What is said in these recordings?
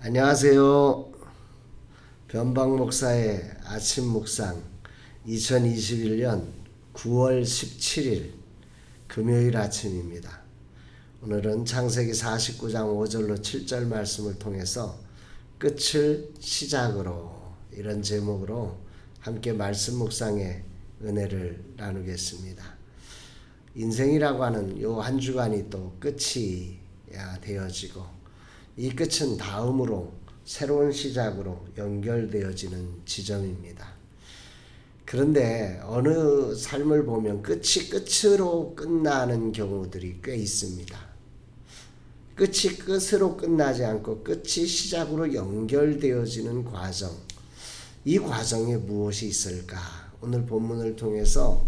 안녕하세요. 변방 목사의 아침 묵상 2021년 9월 17일 금요일 아침입니다. 오늘은 창세기 49장 5절로 7절 말씀을 통해서 끝을 시작으로 이런 제목으로 함께 말씀 묵상의 은혜를 나누겠습니다. 인생이라고 하는 요 한 주간이 또 끝이 되어지고 이 끝은 다음으로 새로운 시작으로 연결되어지는 지점입니다. 그런데 어느 삶을 보면 끝이 끝으로 끝나는 경우들이 꽤 있습니다. 끝이 끝으로 끝나지 않고 끝이 시작으로 연결되어지는 과정, 이 과정에 무엇이 있을까? 오늘 본문을 통해서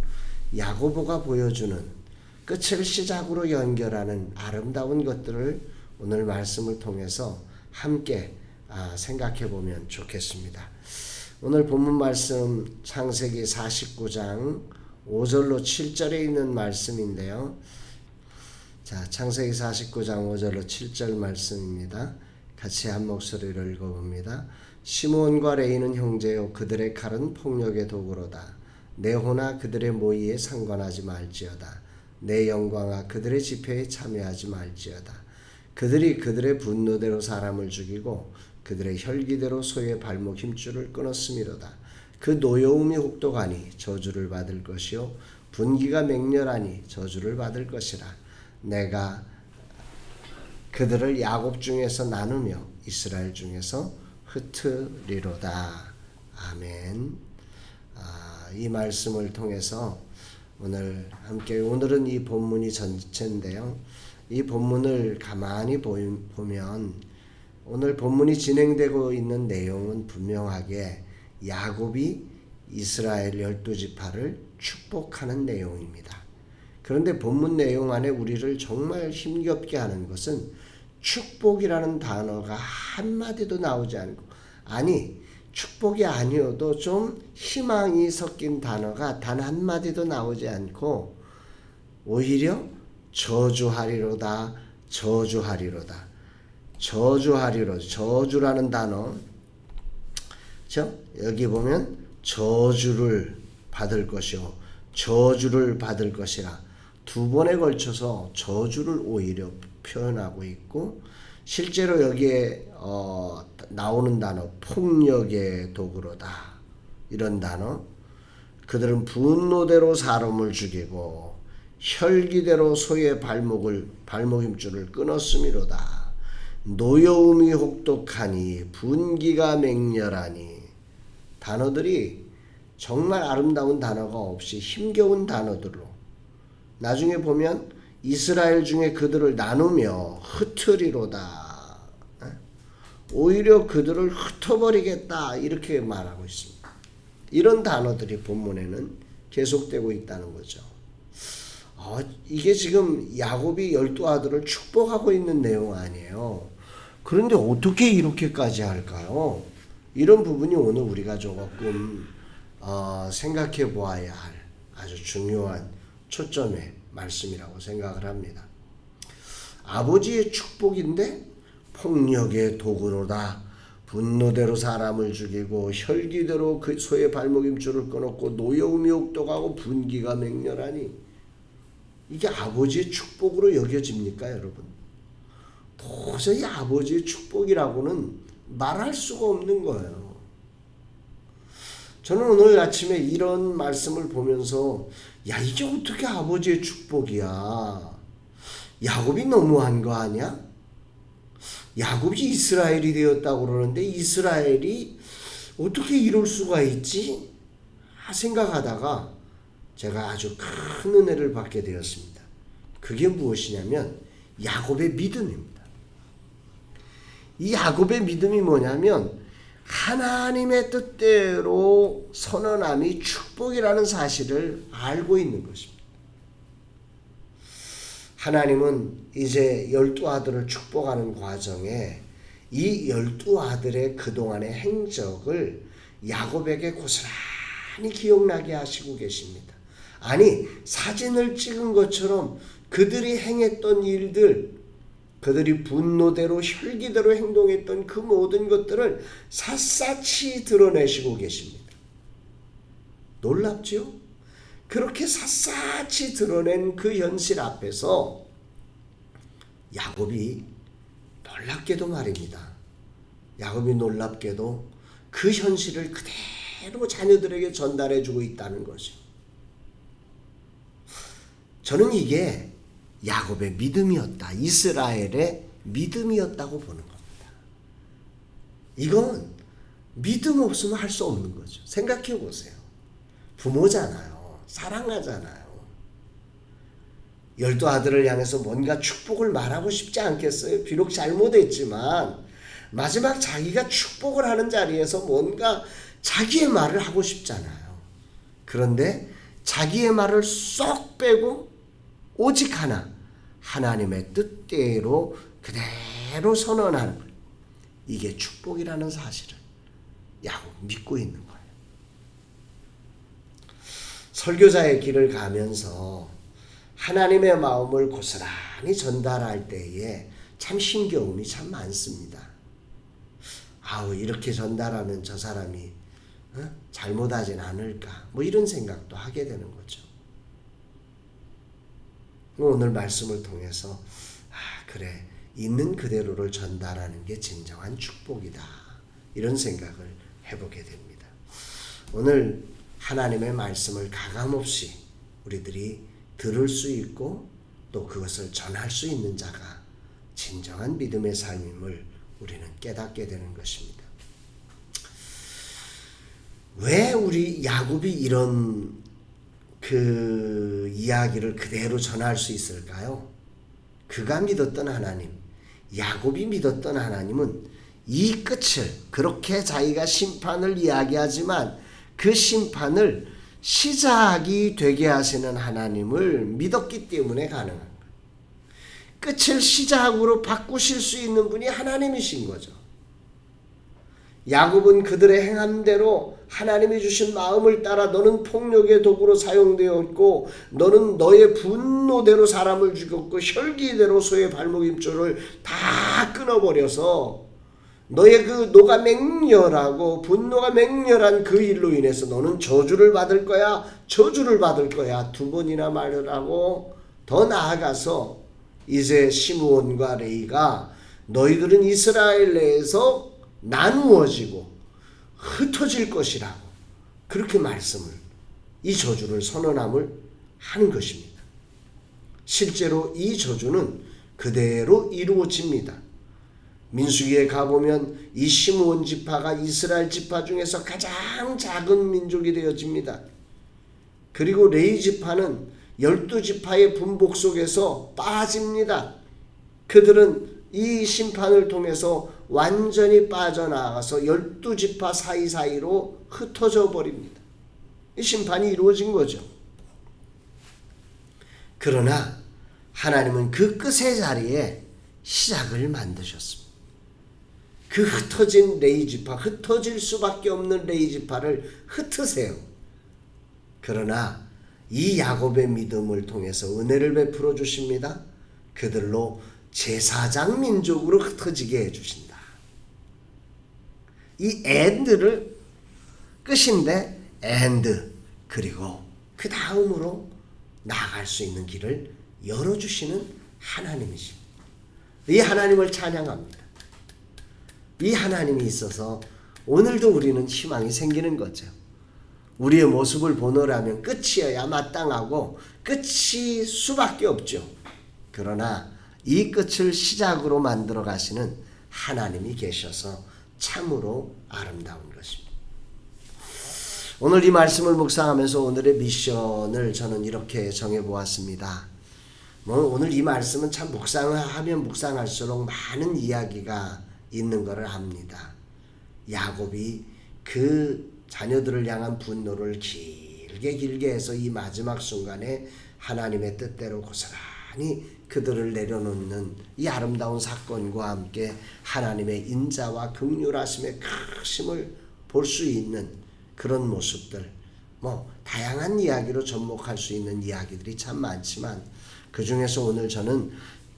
야고보가 보여주는 끝을 시작으로 연결하는 아름다운 것들을 오늘 말씀을 통해서 함께 생각해 보면 좋겠습니다. 오늘 본문 말씀 창세기 49장 5절로 7절에 있는 말씀인데요. 자, 창세기 49장 5절로 7절 말씀입니다. 같이 한 목소리로 읽어봅니다. 시므온과 레위는 형제요 그들의 칼은 폭력의 도구로다. 내 호나 그들의 모의에 상관하지 말지어다. 내 영광아 그들의 집회에 참여하지 말지어다. 그들이 그들의 분노대로 사람을 죽이고 그들의 혈기대로 소의 발목 힘줄을 끊었음이로다. 그 노여움이 혹독하니 저주를 받을 것이요 분기가 맹렬하니 저주를 받을 것이라. 내가 그들을 야곱 중에서 나누며 이스라엘 중에서 흩으리로다. 아멘. 이 말씀을 통해서 오늘은 이 본문이 전체인데요. 이 본문을 가만히 보면 오늘 본문이 진행되고 있는 내용은 분명하게 야곱이 이스라엘 12지파를 축복하는 내용입니다. 그런데 본문 내용 안에 우리를 정말 힘겹게 하는 것은 축복이라는 단어가 한마디도 나오지 않고, 아니 축복이 아니어도 좀 희망이 섞인 단어가 단 한마디도 나오지 않고 오히려 저주하리로다, 저주하리로다, 저주라는 단어, 여기 보면 저주를 받을 것이요 저주를 받을 것이라 두 번에 걸쳐서 저주를 오히려 표현하고 있고, 실제로 여기에 나오는 단어 폭력의 도구로다, 이런 단어, 그들은 분노대로 사람을 죽이고 혈기대로 소의 발목 힘줄을 끊었음이로다. 노여움이 혹독하니 분기가 맹렬하니. 단어들이 정말 아름다운 단어가 없이 힘겨운 단어들로, 나중에 보면 이스라엘 중에 그들을 나누며 흩으리로다. 오히려 그들을 흩어버리겠다, 이렇게 말하고 있습니다. 이런 단어들이 본문에는 계속되고 있다는 거죠. 이게 지금 야곱이 12아들을 축복하고 있는 내용 아니에요. 그런데 어떻게 이렇게까지 할까요? 이런 부분이 오늘 우리가 조금 생각해 보아야 할 아주 중요한 초점의 말씀이라고 생각을 합니다. 아버지의 축복인데 폭력의 도구로다. 분노대로 사람을 죽이고 혈기대로 그 소의 발목 힘줄을 끊었고 노여움이 혹독하고 분기가 맹렬하니. 이게 아버지의 축복으로 여겨집니까, 여러분? 도저히 아버지의 축복이라고는 말할 수가 없는 거예요. 저는 오늘 아침에 이런 말씀을 보면서 이게 어떻게 아버지의 축복이야? 야곱이 너무한 거 아니야? 야곱이 이스라엘이 되었다고 그러는데 이스라엘이 어떻게 이럴 수가 있지? 생각하다가 제가 아주 큰 은혜를 받게 되었습니다. 그게 무엇이냐면 야곱의 믿음입니다. 이 야곱의 믿음이 뭐냐면 하나님의 뜻대로 선언함이 축복이라는 사실을 알고 있는 것입니다. 하나님은 이제 12아들을 축복하는 과정에 이 12아들의 그동안의 행적을 야곱에게 고스란히 기억나게 하시고 계십니다. 아니, 사진을 찍은 것처럼 그들이 행했던 일들, 그들이 분노대로 혈기대로 행동했던 그 모든 것들을 샅샅이 드러내시고 계십니다. 놀랍죠? 그렇게 샅샅이 드러낸 그 현실 앞에서 야곱이 놀랍게도 말입니다. 야곱이 놀랍게도 그 현실을 그대로 자녀들에게 전달해주고 있다는 거죠. 저는 이게 야곱의 믿음이었다. 이스라엘의 믿음이었다고 보는 겁니다. 이건 믿음 없으면 할 수 없는 거죠. 생각해 보세요. 부모잖아요. 사랑하잖아요. 12 아들을 향해서 뭔가 축복을 말하고 싶지 않겠어요? 비록 잘못했지만 마지막 자기가 축복을 하는 자리에서 뭔가 자기의 말을 하고 싶잖아요. 그런데 자기의 말을 쏙 빼고 오직 하나, 하나님의 뜻대로 그대로 선언하는 거예요. 이게 축복이라는 사실을 야곱 믿고 있는 거예요. 설교자의 길을 가면서 하나님의 마음을 고스란히 전달할 때에 참 힘겨움이 참 많습니다. 이렇게 전달하면 저 사람이 잘못하진 않을까, 이런 생각도 하게 되는 거죠. 오늘 말씀을 통해서 그래, 있는 그대로를 전달하는 게 진정한 축복이다, 이런 생각을 해보게 됩니다. 오늘 하나님의 말씀을 가감없이 우리들이 들을 수 있고 또 그것을 전할 수 있는 자가 진정한 믿음의 삶임을 우리는 깨닫게 되는 것입니다. 왜 우리 야곱이 이런 그 이야기를 그대로 전할 수 있을까요? 그가 믿었던 하나님, 야곱이 믿었던 하나님은 이 끝을, 그렇게 자기가 심판을 이야기하지만 그 심판을 시작이 되게 하시는 하나님을 믿었기 때문에 가능한 거예요. 끝을 시작으로 바꾸실 수 있는 분이 하나님이신 거죠. 야곱은 그들의 행함대로 하나님이 주신 마음을 따라 너는 폭력의 도구로 사용되었고 너는 너의 분노대로 사람을 죽였고 혈기대로 소의 발목 힘줄을 다 끊어버려서 너의 그 노가 맹렬하고 분노가 맹렬한 그 일로 인해서 너는 저주를 받을 거야, 저주를 받을 거야, 2번이나 말을 하고, 더 나아가서 이제 시므온과 레위가 너희들은 이스라엘 내에서 나누어지고 흩어질 것이라고 그렇게 말씀을, 이 저주를 선언함을 하는 것입니다. 실제로 이 저주는 그대로 이루어집니다. 민수기에 가보면 이 시므온 지파가 이스라엘 지파 중에서 가장 작은 민족이 되어집니다. 그리고 레위 지파는 12지파의 분복 속에서 빠집니다. 그들은 이 심판을 통해서 완전히 빠져나가서 12지파 사이사이로 흩어져 버립니다. 이 심판이 이루어진 거죠. 그러나 하나님은 그 끝의 자리에 시작을 만드셨습니다. 그 흩어진 레위 지파, 흩어질 수밖에 없는 레위 지파를 흩으세요. 그러나 이 야곱의 믿음을 통해서 은혜를 베풀어 주십니다. 그들로 제사장 민족으로 흩어지게 해주신다. 이 and를 끝인데 and, 그리고 그 다음으로 나아갈 수 있는 길을 열어주시는 하나님이십니다. 이 하나님을 찬양합니다. 이 하나님이 있어서 오늘도 우리는 희망이 생기는 거죠. 우리의 모습을 보노라면 끝이어야 마땅하고 끝이 수밖에 없죠. 그러나 이 끝을 시작으로 만들어 가시는 하나님이 계셔서 참으로 아름다운 것입니다. 오늘 이 말씀을 묵상하면서 오늘의 미션을 저는 이렇게 정해보았습니다. 오늘 이 말씀은 참 묵상하면 묵상할수록 많은 이야기가 있는 것을 압니다. 야곱이 그 자녀들을 향한 분노를 길게 해서 이 마지막 순간에 하나님의 뜻대로 고스란히 그들을 내려놓는 이 아름다운 사건과 함께 하나님의 인자와 긍휼하심의 크심을 볼 수 있는 그런 모습들, 다양한 이야기로 접목할 수 있는 이야기들이 참 많지만 그 중에서 오늘 저는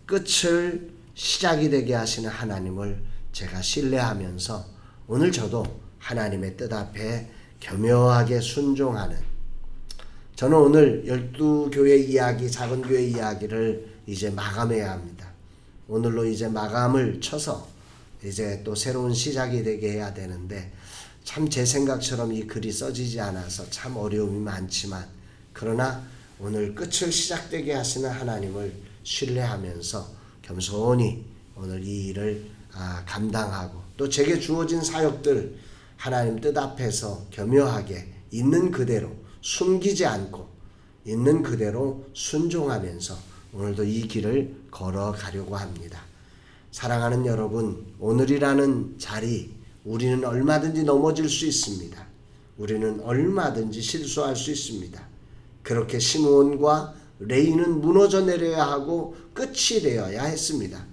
끝을 시작이 되게 하시는 하나님을 제가 신뢰하면서 오늘 저도 하나님의 뜻 앞에 겸허하게 순종하는, 저는 오늘 12교회 이야기, 작은 교회 이야기를 이제 마감해야 합니다. 오늘로 이제 마감을 쳐서 이제 또 새로운 시작이 되게 해야 되는데, 참 제 생각처럼 이 글이 써지지 않아서 참 어려움이 많지만, 그러나 오늘 끝을 시작되게 하시는 하나님을 신뢰하면서 겸손히 오늘 이 일을 감당하고, 또 제게 주어진 사역들 하나님 뜻 앞에서 겸허하게 있는 그대로 숨기지 않고 있는 그대로 순종하면서 오늘도 이 길을 걸어가려고 합니다. 사랑하는 여러분, 오늘이라는 자리, 우리는 얼마든지 넘어질 수 있습니다. 우리는 얼마든지 실수할 수 있습니다. 그렇게 시므온과 레위는 무너져 내려야 하고 끝이 되어야 했습니다.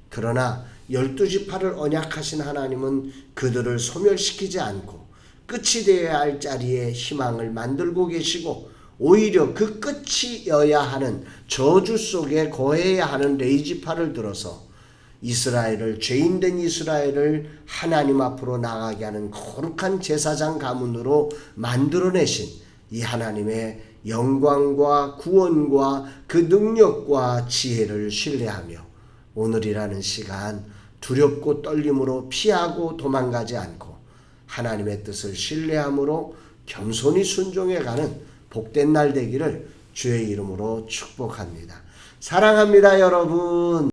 그러나 12지파를 언약하신 하나님은 그들을 소멸시키지 않고 끝이 되어야 할 자리에 희망을 만들고 계시고, 오히려 그 끝이어야 하는 저주 속에 거해야 하는 레위지파를 들어서 이스라엘을, 죄인된 이스라엘을 하나님 앞으로 나가게 하는 거룩한 제사장 가문으로 만들어내신 이 하나님의 영광과 구원과 그 능력과 지혜를 신뢰하며 오늘이라는 시간 두렵고 떨림으로 피하고 도망가지 않고 하나님의 뜻을 신뢰함으로 겸손히 순종해가는 복된 날 되기를 주의 이름으로 축복합니다. 사랑합니다, 여러분.